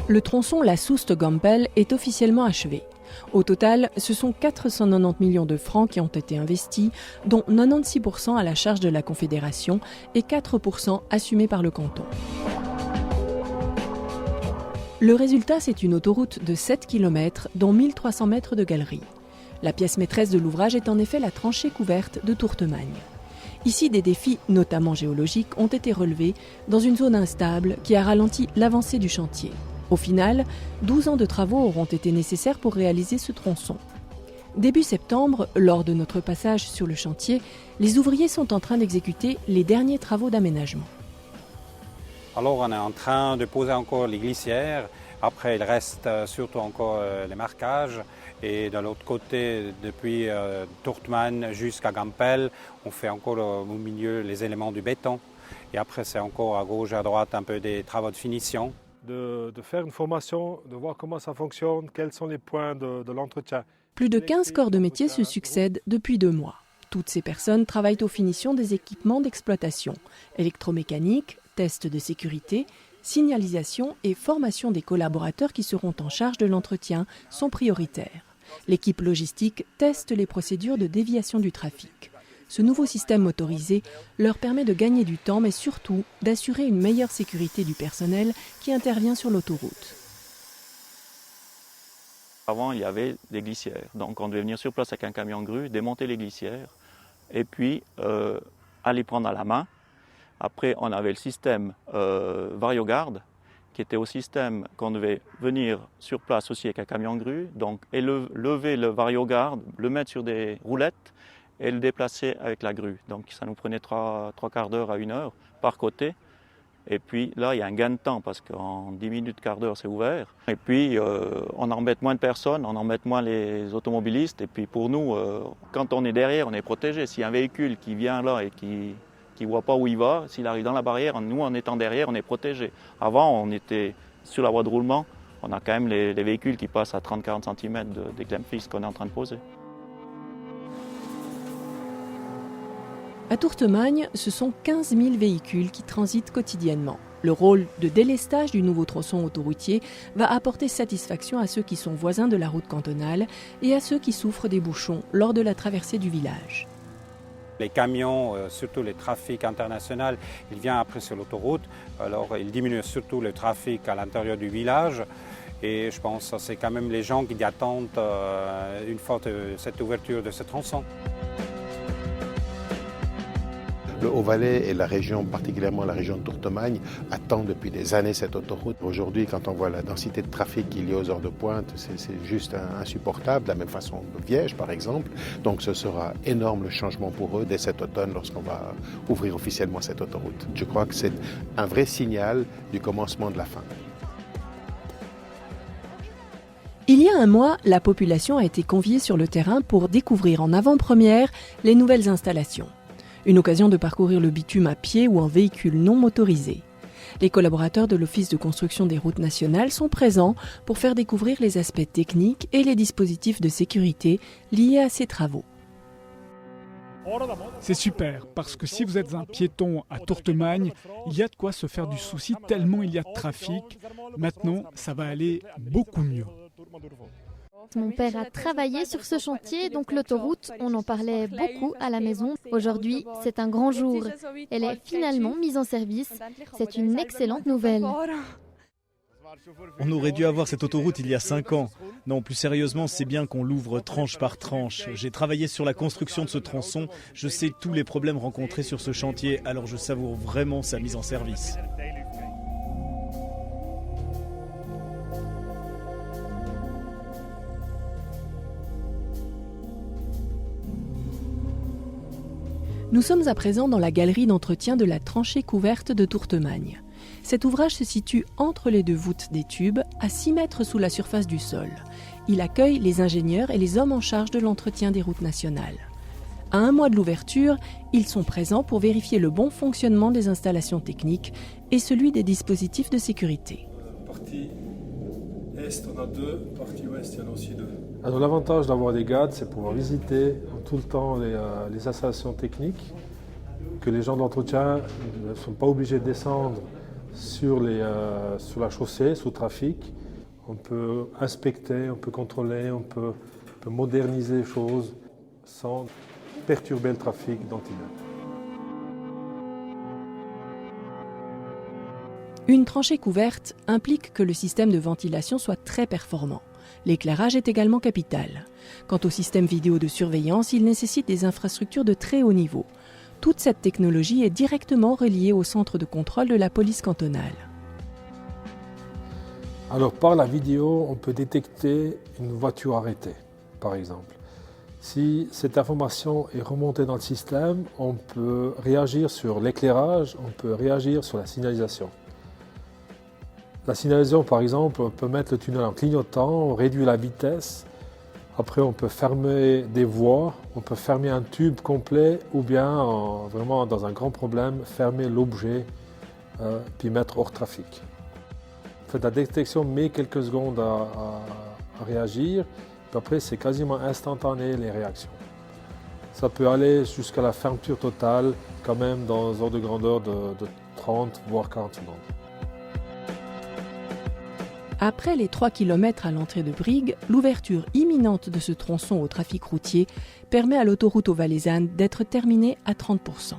Le tronçon La Soest-Gampel est officiellement achevé. Au total, ce sont 490 millions de francs qui ont été investis, dont 96% à la charge de la Confédération et 4% assumés par le canton. Le résultat, c'est une autoroute de 7 km, dont 1300 mètres de galerie. La pièce maîtresse de l'ouvrage est en effet la tranchée couverte de Tourtemagne. Ici, des défis, notamment géologiques, ont été relevés dans une zone instable qui a ralenti l'avancée du chantier. Au final, 12 ans de travaux auront été nécessaires pour réaliser ce tronçon. Début septembre, lors de notre passage sur le chantier, les ouvriers sont en train d'exécuter les derniers travaux d'aménagement. Alors on est en train de poser encore les glissières. Après, il reste surtout encore les marquages. Et de l'autre côté, depuis Tourtemagne jusqu'à Gampel, on fait encore au milieu les éléments du béton. Et après, c'est encore à gauche et à droite un peu des travaux de finition. De faire une formation, de voir comment ça fonctionne, quels sont les points de l'entretien. Plus de 15 corps de métier se succèdent depuis 2 mois. Toutes ces personnes travaillent aux finitions des équipements d'exploitation, électromécanique, tests de sécurité, signalisation et formation des collaborateurs qui seront en charge de l'entretien sont prioritaires. L'équipe logistique teste les procédures de déviation du trafic. Ce nouveau système motorisé leur permet de gagner du temps, mais surtout d'assurer une meilleure sécurité du personnel qui intervient sur l'autoroute. Avant, il y avait des glissières. Donc, on devait venir sur place avec un camion grue, démonter les glissières et puis aller prendre à la main. Après, on avait le système VarioGuard, qui était au système qu'on devait venir sur place aussi avec un camion grue. Donc, lever le VarioGuard, le mettre sur des roulettes et le déplacer avec la grue. Donc ça nous prenait 3 quarts d'heure à 1 heure par côté. Et puis là, il y a un gain de temps parce qu'en 10 minutes, quart d'heure, c'est ouvert. Et puis, on embête moins de personnes, on embête moins les automobilistes. Et puis pour nous, quand on est derrière, on est protégé. S'il y a un véhicule qui vient là et qui ne voit pas où il va, s'il arrive dans la barrière, nous, en étant derrière, on est protégé. Avant, on était sur la voie de roulement. On a quand même les véhicules qui passent à 30-40 cm des clèmes fixes qu'on est en train de poser. À Tourtemagne, ce sont 15 000 véhicules qui transitent quotidiennement. Le rôle de délestage du nouveau tronçon autoroutier va apporter satisfaction à ceux qui sont voisins de la route cantonale et à ceux qui souffrent des bouchons lors de la traversée du village. Les camions, surtout le trafic international, il vient après sur l'autoroute. Alors il diminue surtout le trafic à l'intérieur du village. Et je pense que c'est quand même les gens qui attendent une fois cette ouverture de ce tronçon. Le Haut-Valais et la région, particulièrement la région de Tourtemagne, attendent depuis des années cette autoroute. Aujourd'hui, quand on voit la densité de trafic qu'il y a aux heures de pointe, c'est juste insupportable. De la même façon de Viège, par exemple. Donc ce sera énorme le changement pour eux dès cet automne lorsqu'on va ouvrir officiellement cette autoroute. Je crois que c'est un vrai signal du commencement de la fin. Il y a un mois, la population a été conviée sur le terrain pour découvrir en avant-première les nouvelles installations. Une occasion de parcourir le bitume à pied ou en véhicule non motorisé. Les collaborateurs de l'Office de construction des routes nationales sont présents pour faire découvrir les aspects techniques et les dispositifs de sécurité liés à ces travaux. C'est super, parce que si vous êtes un piéton à Tourtemagne, il y a de quoi se faire du souci tellement il y a de trafic. Maintenant, ça va aller beaucoup mieux. Mon père a travaillé sur ce chantier, donc l'autoroute, on en parlait beaucoup à la maison. Aujourd'hui, c'est un grand jour. Elle est finalement mise en service. C'est une excellente nouvelle. On aurait dû avoir cette autoroute il y a 5 ans. Non, plus sérieusement, c'est bien qu'on l'ouvre tranche par tranche. J'ai travaillé sur la construction de ce tronçon. Je sais tous les problèmes rencontrés sur ce chantier, alors je savoure vraiment sa mise en service. Nous sommes à présent dans la galerie d'entretien de la tranchée couverte de Tourtemagne. Cet ouvrage se situe entre les 2 voûtes des tubes, à 6 mètres sous la surface du sol. Il accueille les ingénieurs et les hommes en charge de l'entretien des routes nationales. À 1 mois de l'ouverture, ils sont présents pour vérifier le bon fonctionnement des installations techniques et celui des dispositifs de sécurité. Partie est, on a 2. Partie ouest, il y en a aussi 2. Alors l'avantage d'avoir des guides, c'est pouvoir visiter tout le temps les installations techniques, que les gens d'entretien ne sont pas obligés de descendre sur la chaussée, sous trafic. On peut inspecter, on peut contrôler, on peut moderniser les choses sans perturber le trafic dont il est. Une tranchée couverte implique que le système de ventilation soit très performant. L'éclairage est également capital. Quant au système vidéo de surveillance, il nécessite des infrastructures de très haut niveau. Toute cette technologie est directement reliée au centre de contrôle de la police cantonale. Alors par la vidéo, on peut détecter une voiture arrêtée, par exemple. Si cette information est remontée dans le système, on peut réagir sur l'éclairage, on peut réagir sur la signalisation. La signalisation, par exemple, on peut mettre le tunnel en clignotant, on réduit la vitesse. Après, on peut fermer des voies, on peut fermer un tube complet ou bien, vraiment dans un grand problème, fermer l'objet puis mettre hors trafic. En fait, la détection met quelques secondes à réagir, puis après, c'est quasiment instantané les réactions. Ça peut aller jusqu'à la fermeture totale, quand même dans un ordre de grandeur de 30 voire 40 secondes. Après les 3 km à l'entrée de Brigue, l'ouverture imminente de ce tronçon au trafic routier permet à l'autoroute aux Valaisannes d'être terminée à 30%.